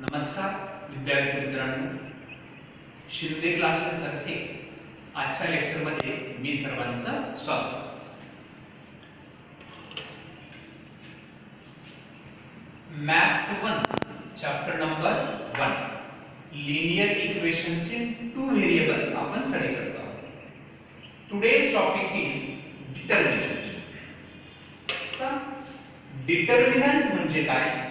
नमस्कार विद्यार्थी मित्रांनो, शिंदे क्लासेस तर्फे आजच्या लेक्चर मध्ये मी सर्वांचं स्वागत. Maths 1 chapter number 1 linear equations in two variables आपण स्टडी करत आहोत. Today's topic is determinant. Determinant म्हणजे काय,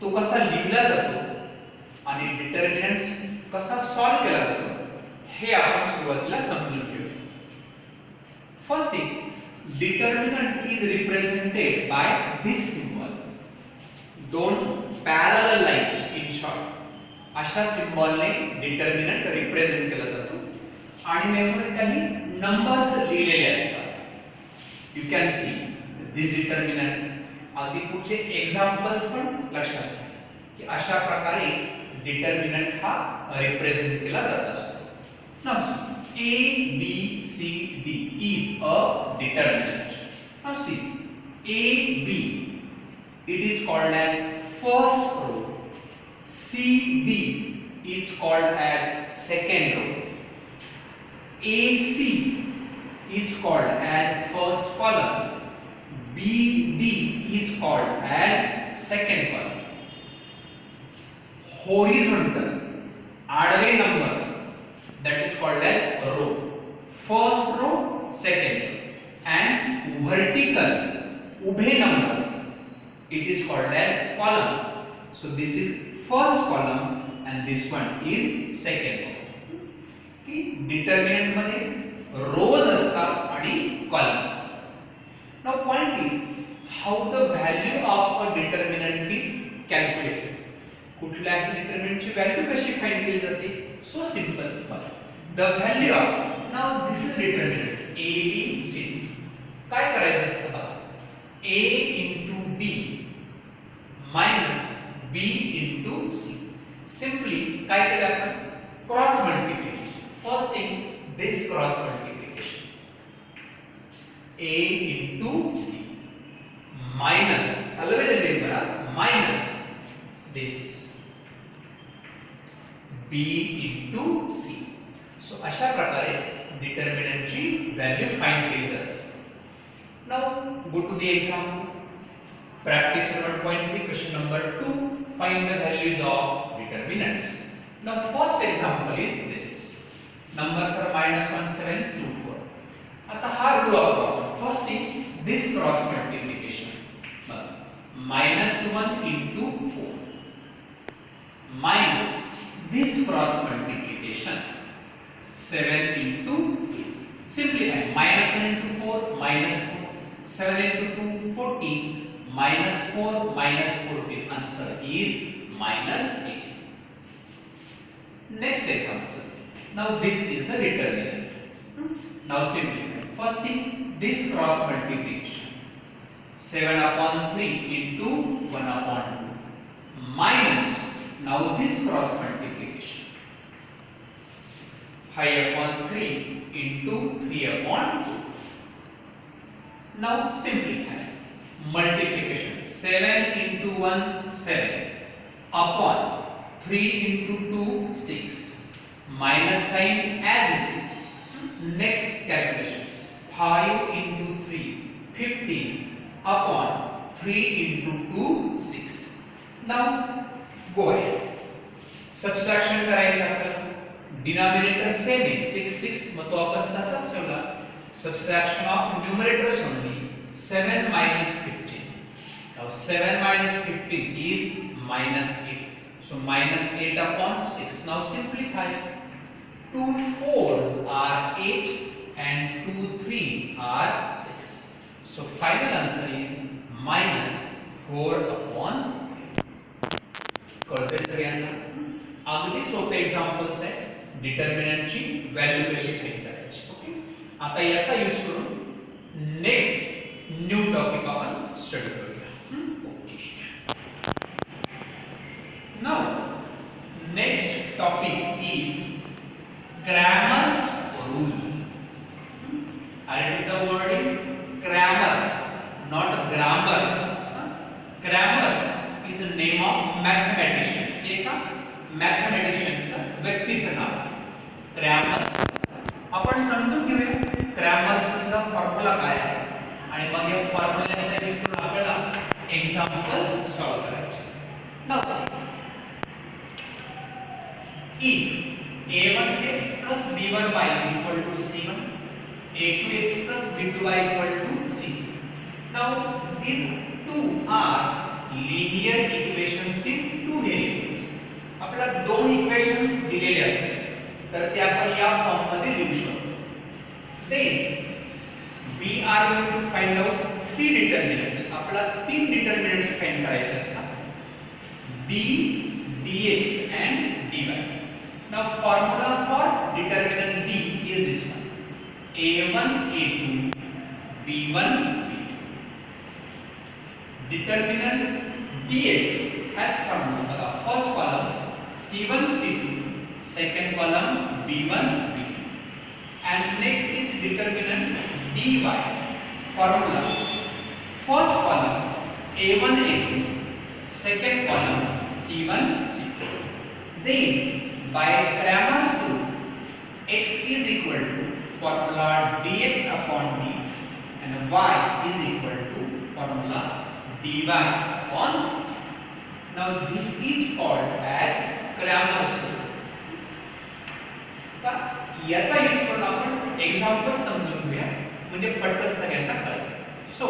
तो कसा लिहिला जातो आणि डिटर्मिनंट कसा सॉल्व केला जातो हे आपण सुरुवातीला समजून घेऊया. First thing, determinant is represented by this symbol. दोन पॅरलल लाईन्स इन शॉर्ट अशा सिंबलने डिटर्मिनंट रिप्रेझेंट केला जातो आणि त्यामध्ये काही नंबर्स लिहिलेले असतात. You can see this determinant. अगदी पुढचे एक्झाम्पल्स पण लक्षात घ्या की अशा प्रकारे डिटर्मिनंट हा रिप्रेझेंट केला जात असतो. Now A B C D is a determinant. Now see, A B it is called as first row. C D is called as second row. A C is called as first column. B D is called as second column. Horizontal आडवे numbers that is called as row. First row, second row. And vertical उभे numbers it is called as columns. So this is first column and this one is second row. Okay, determinant मध्ये rows असतात आणि columns असतात. Now point is how the value of a determinant is calculated. कुठल्याही determinant ची value कशी find केली जाते? So simple. The value of, now this is determinant A B C. काय करायचं असतं बघा, A into D minus B into C. Simply काय केलं आपण? Cross multiplication. First thing, this cross multiplication A into D minus, always remember, minus this B into C. So अशा प्रकारे determinant ची व्हॅल्यू फाइंड केली जात असते. Now go to the example. Practice 1.3 question number 2, find the values of determinants. Now first example is this. Numbers are -1 7 2 4. आता हा rule वापरू. First thing, this cross multiplication -1 into 4 minus this cross multiplication 7 into 3. Simplify. -1 into 4 -4. 7 into 2 14 -4 -14. Answer is -18. Next example. Now this is the determinant. Now simplify. First thing, this cross multiplication 7 upon 3 into 1 upon 2 minus, now this cross multiplication 5 upon 3 into 3 upon 2. Now simplify. Multiplication 7 into 1 7 upon 3 into 2 6 minus sign as it is. Next calculation 5 into 3 15 upon 3 into 2 6. Now go ahead. Subtraction करायचं आपल्याला. Denominator same आहे 6 6, मग तो आपण तसाच ठेवला. Subtraction of numerators only. 7 minus 15. Now 7 minus 15 is -8. So -8 upon 6. Now simplify. 2 4s are 8 and 2 3s are 6. So final answer is -4 upon 3. कळतंय सगळ्यांना? अगदी सोपे एक्झाम्पल्स आहे डिटर्मिनंट ची व्हॅल्यू कशी फाइंड करायची. ओके, आता याचा यूज करून नेक्स्ट न्यू टॉपिक आपण स्टडी करूया. Okay, now next topic is grammars rule. I repeat the word is grammar, not grammar. Grammar is a name of mathematician. एका मॅथमॅटिशियनचं व्यक्तीचं नाव. क्रॅमर. आपण समजून घेऊया क्रॅमर्सचा फॉर्म्युला काय आहे आणि मग या फॉर्म्युल्याचा यूज करून आपल्याला एक्झाम्पल्स सॉल्व करायचे. Now if a1x plus b1y is equal to c1, a2x plus b2y equal to c. Now these two are linear equations in two variables. आपल्याला दोन इक्वेशन्स दिलेले असतात तर ते आपण या फॉर्म मध्ये लिहू शकतो. Then we are going to find out three determinants. आपल्याला तीन determinants फाइंड करायचे असतात. d, dx and dy. Now formula for determinant d is this one: a1 a2 b1 b2. Determinant dx has formula. First column c1 c2, second column b1 b2, and next is determinant dy. Formula: first column a1 a2, second column c1 c2. Then by Cramer's rule, x is equal to formula dx upon d and y is equal to formula dy upon d. Now this is called as Cramer's rule. तर याचा use करून आपण example समजून घेऊया म्हणजे पटकन सगळ्यांना कळेल. So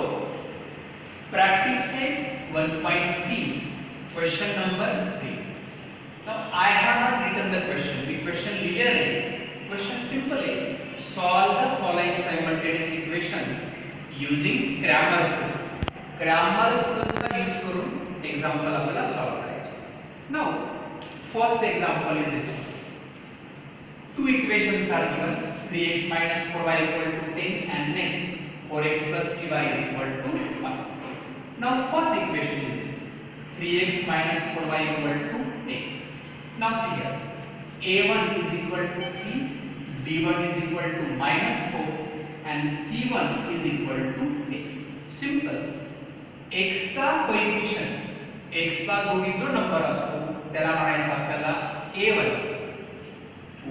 practice set 1.3 question number 3. Now I have not written the question. The question clearly. Question simple है. Solve the following simultaneous equations using Cramer's rule. Cramer's rule का use करून example आपल्याला solve करायचे. Now first example is this one. Two equations are given. 3x minus 4y equal to 10 and next 4x plus 3y is equal to 5. Now first equation is this. 3x minus 4y equal to 10. Now see here, a1 is equal to 3, b1 is equal to minus 4 and c1 is equal to 8. Simple. x चा coefficient, x ला जोडी जो number असतो त्याला म्हणायचं आपल्याला a1.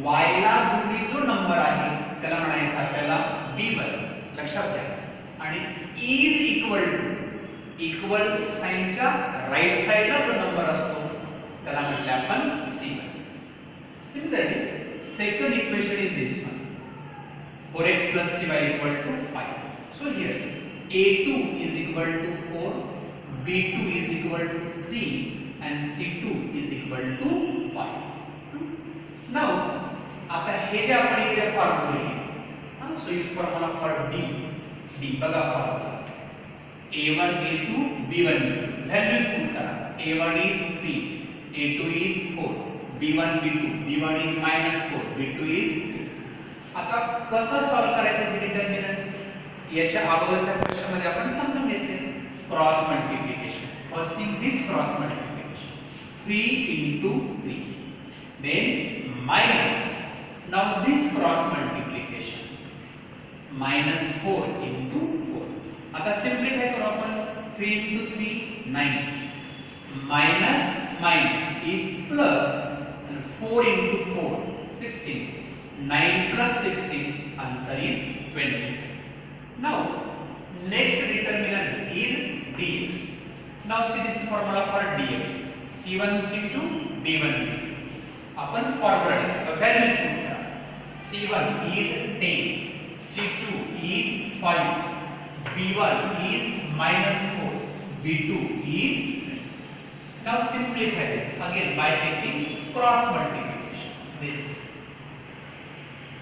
y ला जोडी जो number आहे त्याला म्हणायचं आपल्याला b1. लक्षात घ्या. आणि is इक्वल साइनच्या राइट साइडला जो नंबर असतो त्याला म्हटले आपण c1. Similarly, second equation is this one: 4x plus 3y equal to 5. So here a2 is equal to 4, b2 is equal to 3 and c2 is equal to 5. Now आता हे जे आपण इकडे formula लिहिले, सो इस फॉर्म्युला फॉर d बघा formula a1 a2 b1 b2 values put करा. a1 is 3, a2 is 4, b1 b2, b1 is minus 4, b2 is 3. आता कसं solve करायचं हे डिटर्मिनंट याच्या अगोदरच्या क्वेश्चन मध्ये आपण समजून घेतले. Cross multiplication. First thing this cross multiplication 3 into 3, then minus. Now this cross multiplication minus 4 into 4. आता सिम्प्लिफाय करू आपण. 3 into 3 9, minus minus is plus and 4 into 4 16, 9 plus 16 answer is 25. Now next determinant is dx. Now see this formula for dx: c1 c2 b1 b2. Upon formula values put करा. c1 is 10, c2 is 5, b1 is minus 4, b2 is 3. Now simplify this again by taking cross multiplication. This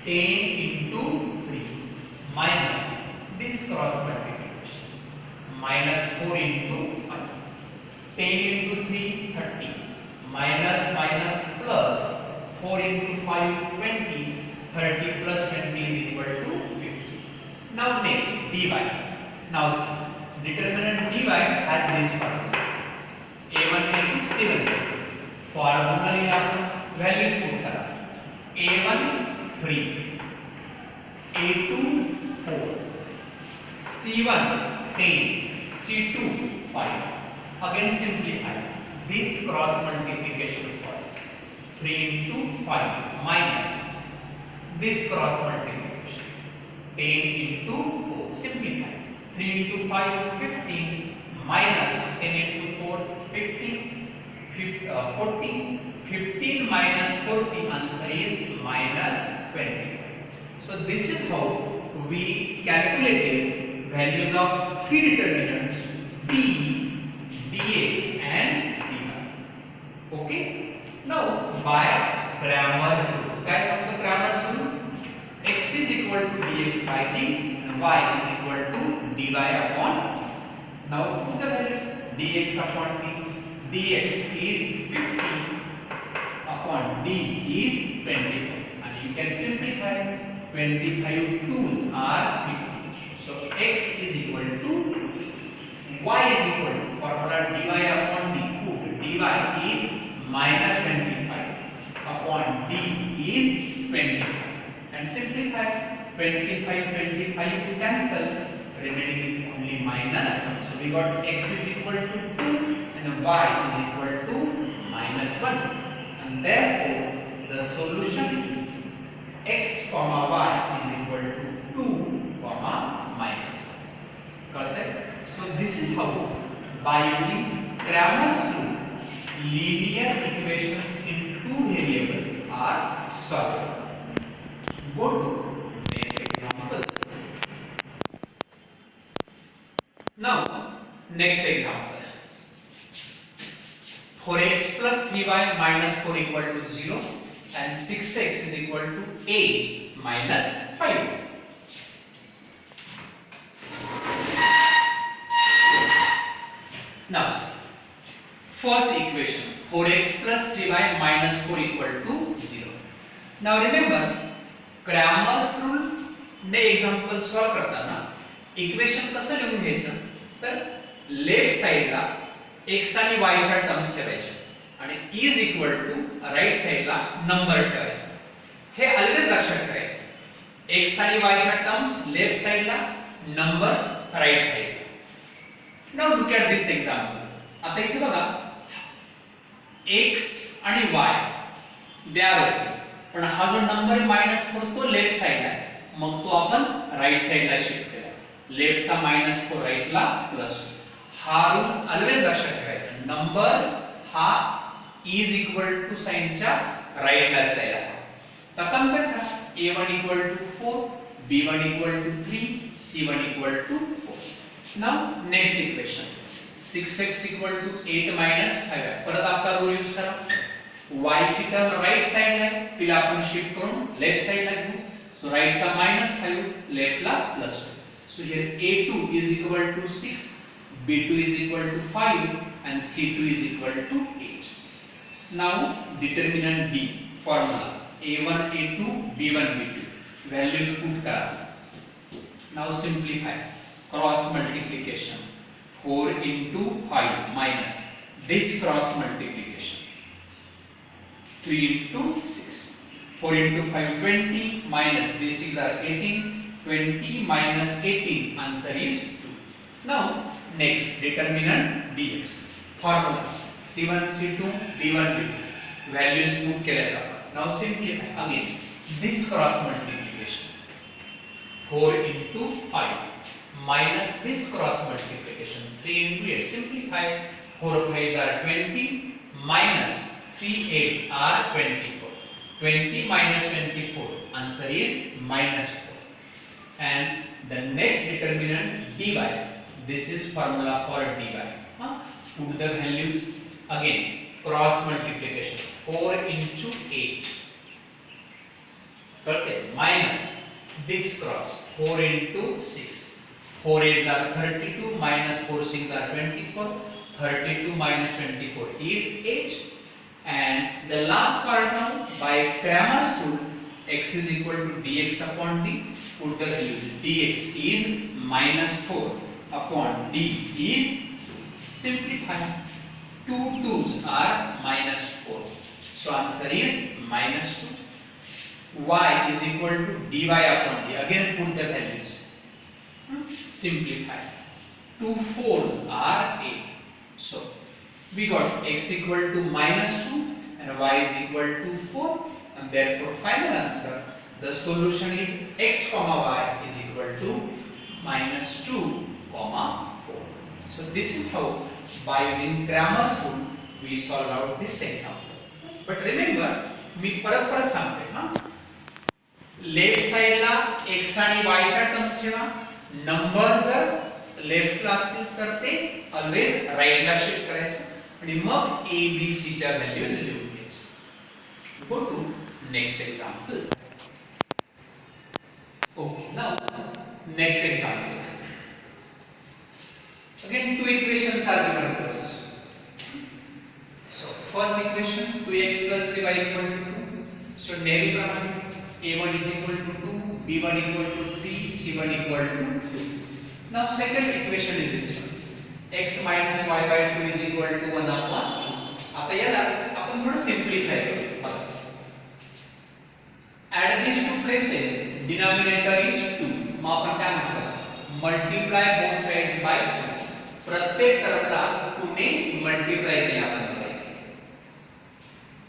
10 into 3 minus this cross multiplication minus 4 into 5. 10 into 3 30 minus minus plus 4 into 5 20, 30 plus 20 is equal to 50. Now next dy. Now determinant dy has this formula: a1 into c1 formula in आपण values put करा. a1 3, a2 4, c1 10, c2 5. Again simplify. this cross multiplication first. 3 into 5 minus this cross multiplication. 10 into 4. Simplify. 3 into 5 15 minus 10 into 4 15. 14. 15 minus 40, answer is minus 25. So this is how we calculated values of three determinants d, dx and dy. Okay. Now by Cramer's rule. Guys, after Cramer's rule, x is equal to dx by d and y is equal to dy upon d. Now put the values. Dx upon d. Dx is 15 upon d is 25. And you can simplify. 25 2s are 50. So x is equal to y is equal to formula dy upon d. Put dy is minus 25 upon d is 25. And simplify. 25 cancel. Remaining is only minus 1. So we got x is equal to 2 and y is equal to minus 1. And therefore the solution is x comma y is equal to 2 comma minus 1. Got that? So this is how, by using Cramer's rule, linear equations in two variables are solved. Go to next example. Now next example. 4x plus 3y minus 4 equal to 0 and 6x is equal to 8 minus 5. Now first equation, 4x plus 3y minus 4 equal to 0. Now remember, Cramer's rule ने example solve करताना equation कसं लिहून घ्यायचं, तर left साइडला x आणि y च्या terms ठेवायच्या आणि इज इक्वल टू राइट साइडला नंबर ठेवायचा. हे ऑलवेज लक्षात ठेवायचं. x आणि y च्या टर्म्स लेफ्ट साइडला, नंबर्स राइट साइडला. Now look at this example. आता इथे बघा x आणि y दे आर ओके, पण हा जो नंबर आहे -4 तो लेफ्ट साइडला आहे, मग तो आपण राइट साइडला शिफ्ट केला. लेफ्टचा -4 राइटला प्लस. हा रूल ऑलवेज लक्षात ठेवायचा. नंबर्स हा इज इक्वल टू साइनच्या राइटला असलेला. तर कंपेअर करा. a1 equal to 4, b1 equal to 3, c1 equal to 4. Now next equation, 6x equal to 8 minus 5. परत आपला रूल यूज करा. y ची टर्म राइट साइडला आहे, तिला आपण शिफ्ट करून लेफ्ट साइडला घेऊ. सो राइटचा -5, लेफ्टला +2. So here a2 is equal to 6, b2 is equal to 5 and c2 is equal to 8. Now determinant d formula a1 a2 b1 b2 values put kara. Now simplify. Cross multiplication, 4 into 5 minus this cross multiplication, 3 into 6. 4 into 5 20 minus 3 6 are 18. 20 minus 18, answer is 2. Now next determinant dx formula c1 c2 b1 b2 values put केलेत आपण. Now simplify again this cross multiplication, 4 into 5 minus this cross multiplication, 3 into 8. Simplify. 4 5s are 20 minus 3 8s are 24. 20 minus 24, answer is -4. And the next determinant dy, this is formula for dy. Put the values again. Cross multiplication, 4 into 8, okay, minus this cross, 4 into 6. 4 8s are 32 minus 4 6 are 24. 32 minus 24 is 8. And the last part now, by Cramer's rule, x is equal to dx upon d. Put the values. Dx is -4 upon d is, simplify. 2 2s are -4. So answer is -2. Y is equal to dy upon d. Again put the values. Simplify. 2 4s are 8. So We got x equal to -2 and y is equal to 4, and therefore final answer, the solution is x comma y is equal to -2 comma 4. So this is how by using Cramer's rule we solve out this example. But remember, मी परत सांगते हा, left साइडला x आणि y च्या terms ठेवा, numbers जर लेफ्टला असतील तर ते ऑलवेज राईटला शिफ्ट करायचं आणि मग a b c च्या व्हॅल्यूज लिहून घ्यायच्या. Go to next example. Okay, now next example. Again two equations are given to us. So first equation 2x plus 3y equal to 2. So नेहमी प्रमाणे a1 is equal to 2, b1 equal to 3, c1 equal to 2. Now second equation is this one. x minus y by 2 is equal to 1 upon 2. आता याला आपण थोडं simplify करूया. At these two places denominator is 2. मग आपण काय म्हटलं, multiply both sides by 2. प्रत्येक टर्मला 2 ने मल्टीप्लाई केला आपण बघायचं.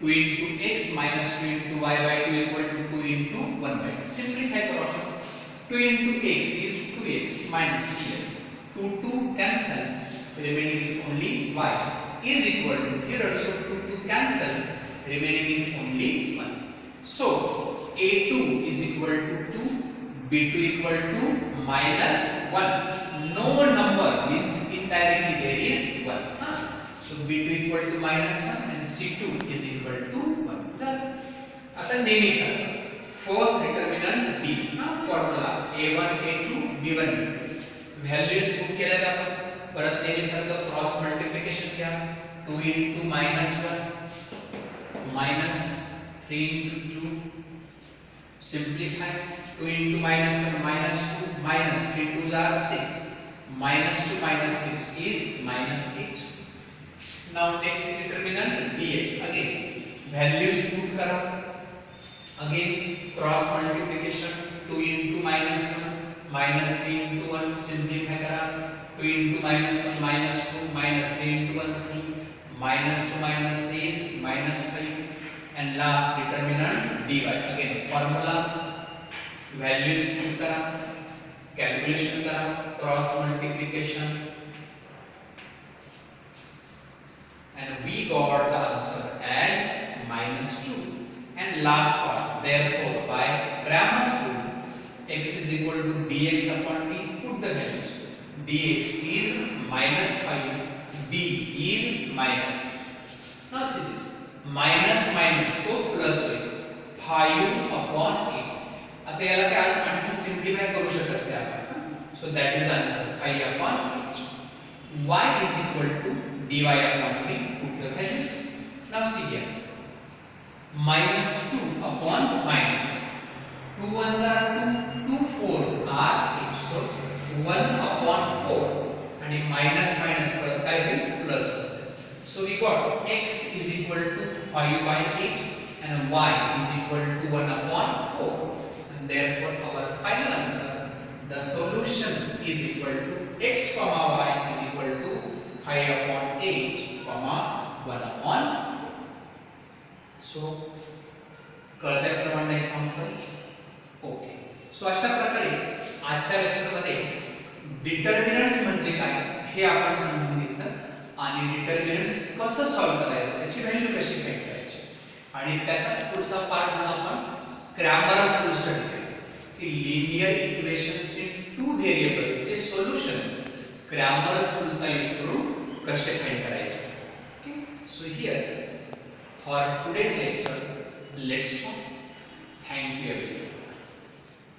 2 into x minus 2 into y by 2 equal to 2 into 1 by 2. Simplify करो आपण. 2 into x is 2x minus c. 2 2 cancel, remaining is only y is equal to, here also 2 2 cancel, remaining is only 1. So a2 is equal to 2, b2 equal to minus 1. No number means indirectly there is 1. So b2 equal to minus 1 and c2 is equal to 1. चल आता नेहमी सांगा, first determinant d, formula a1 a2 b1 values put केल्या आपण. परत नेहमी सारखं cross multiplication घ्या. 2 into minus 1 minus 3 into 2, simplify. 2 into minus 1 minus 2 minus 3 2s are 6, minus 2 minus 6 is minus 8. Now next determinant dx, again values put kara, again cross multiplication. 2 into minus 1 minus 3 into 1, simplify kara. 2 into minus 1 minus 2 minus 3 into 1 3, minus 2 minus 3 is minus 5. And last determinant dy, again formula values put kara, calculation kara, cross multiplication, and we got the answer as -2. And last part, therefore by Cramer's rule, x is equal to dx upon d. Put the values. dx is -5, d is minus. Now see this, minus minus तो plus होईल, 5 upon 8. आता याला काय आणखी simplify करू शकत नाही आपण. So that is the answer, 5 upon 8. y is equal to dy upon d. Put the values. Now see here, minus 2 upon minus 1. 2 1s are 2, 2 4s are 8. So 1 upon 4 आणि minus minus परत काय होईल, plus होईल. So we got x is equal to 5 by 8 and y is equal to 1 upon 4. And therefore our final answer, the solution is equal to x comma y is equal to 5 upon 8 comma 1 upon 4. So कळतंय सर्वांना examples? Okay. सो अशा प्रकारे आजच्या लेक्चरमध्ये determinants म्हणजे काय हे आपण समजून घेतलं आणि डिटर्मिनंट्स कसं सॉल्व्ह करायचं, त्याची व्हॅल्यू कशी फाइंड करायची, आणि त्याचाच पुढचा पार्ट म्हणून आपण क्रॅमर's रूल स्टडी केला की linear equations in two variables चे सोल्युशन्स क्रॅमर's रूलचा यूज करून कसे फाइंड करायचे असतात. Okay. So here for today's lecture let's go. Thank you everyone.